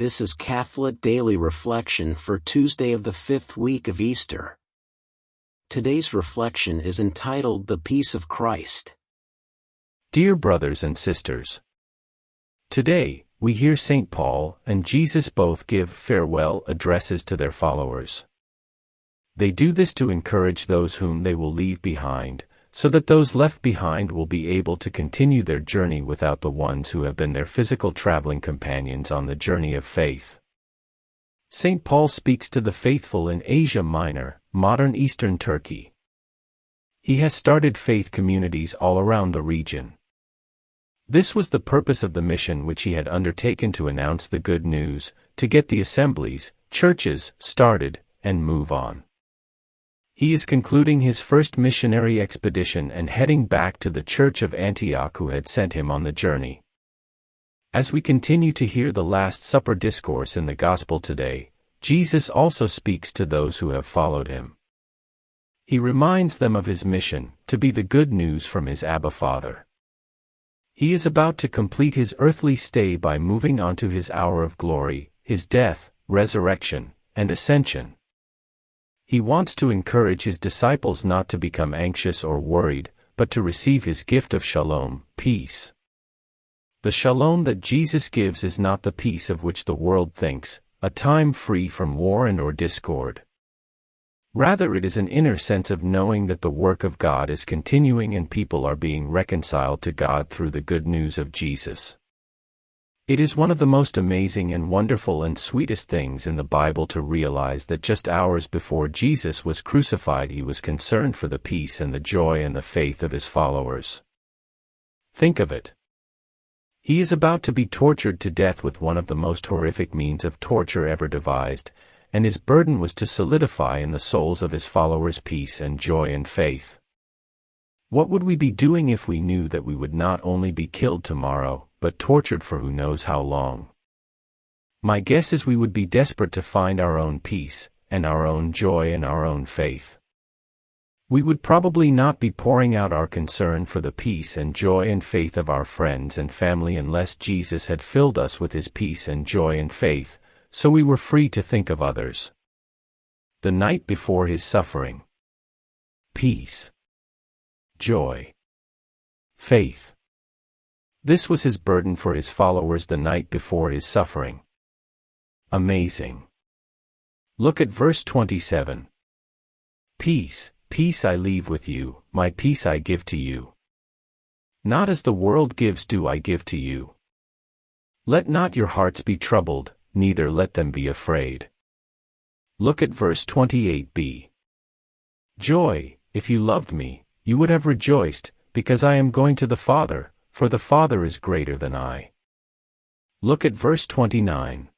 This is Catholic Daily Reflection for Tuesday of the 5th week of Easter. Today's reflection is entitled The Peace of Christ. Dear brothers and sisters, today, we hear St. Paul and Jesus both give farewell addresses to their followers. They do this to encourage those whom they will leave behind, so that those left behind will be able to continue their journey without the ones who have been their physical traveling companions on the journey of faith. St. Paul speaks to the faithful in Asia Minor, modern Eastern Turkey. He has started faith communities all around the region. This was the purpose of the mission which he had undertaken to announce the good news, to get the assemblies, churches, started, and move on. He is concluding his first missionary expedition and heading back to the Church of Antioch who had sent him on the journey. As we continue to hear the Last Supper discourse in the Gospel today, Jesus also speaks to those who have followed him. He reminds them of his mission, to be the good news from his Abba Father. He is about to complete his earthly stay by moving on to his hour of glory, his death, resurrection, and ascension. He wants to encourage his disciples not to become anxious or worried, but to receive his gift of shalom, peace. The shalom that Jesus gives is not the peace of which the world thinks, a time free from war and/or discord. Rather, it is an inner sense of knowing that the work of God is continuing and people are being reconciled to God through the good news of Jesus. It is one of the most amazing and wonderful and sweetest things in the Bible to realize that just hours before Jesus was crucified, he was concerned for the peace and the joy and the faith of his followers. Think of it. He is about to be tortured to death with one of the most horrific means of torture ever devised, and his burden was to solidify in the souls of his followers peace and joy and faith. What would we be doing if we knew that we would not only be killed tomorrow, but tortured for who knows how long? My guess is we would be desperate to find our own peace, and our own joy and our own faith. We would probably not be pouring out our concern for the peace and joy and faith of our friends and family unless Jesus had filled us with his peace and joy and faith, so we were free to think of others. The night before his suffering. Peace. Joy. Faith. This was his burden for his followers the night before his suffering. Amazing. Look at verse 27. Peace, peace I leave with you, my peace I give to you. Not as the world gives do I give to you. Let not your hearts be troubled, neither let them be afraid. Look at verse 28b. Joy, if you loved me, you would have rejoiced, because I am going to the Father, for the Father is greater than I. Look at verse 29.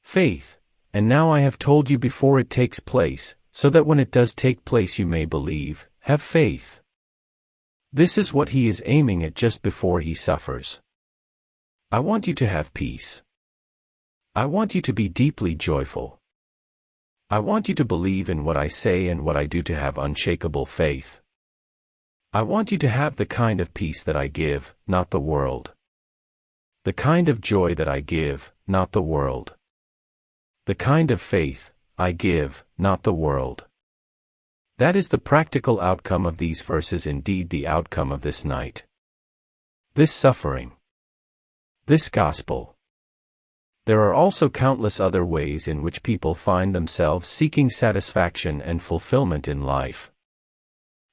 Faith, and now I have told you before it takes place, so that when it does take place you may believe, have faith. This is what he is aiming at just before he suffers. I want you to have peace. I want you to be deeply joyful. I want you to believe in what I say and what I do, to have unshakable faith. I want you to have the kind of peace that I give, not the world. The kind of joy that I give, not the world. The kind of faith I give, not the world. That is the practical outcome of these verses, indeed the outcome of this night. This suffering. This gospel. There are also countless other ways in which people find themselves seeking satisfaction and fulfillment in life.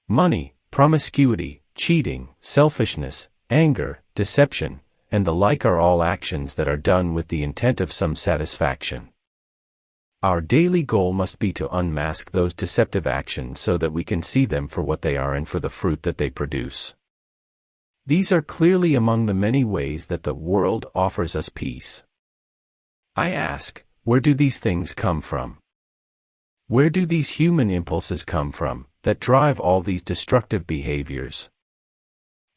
Money, promiscuity, cheating, selfishness, anger, deception, and the like are all actions that are done with the intent of some satisfaction. Our daily goal must be to unmask those deceptive actions so that we can see them for what they are and for the fruit that they produce. These are clearly among the many ways that the world offers us peace. I ask, where do these things come from? Where do these human impulses come from, that drive all these destructive behaviors?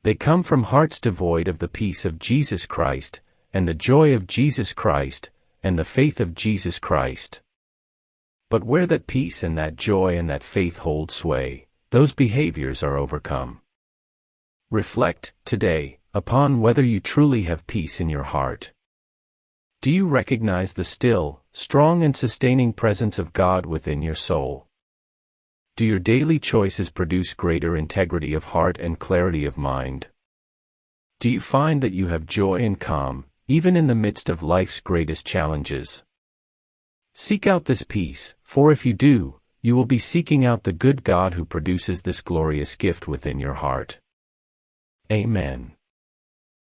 They come from hearts devoid of the peace of Jesus Christ, and the joy of Jesus Christ, and the faith of Jesus Christ. But where that peace and that joy and that faith hold sway, those behaviors are overcome. Reflect, today, upon whether you truly have peace in your heart. Do you recognize the still, strong and sustaining presence of God within your soul? Do your daily choices produce greater integrity of heart and clarity of mind? Do you find that you have joy and calm, even in the midst of life's greatest challenges? Seek out this peace, for if you do, you will be seeking out the good God who produces this glorious gift within your heart. Amen.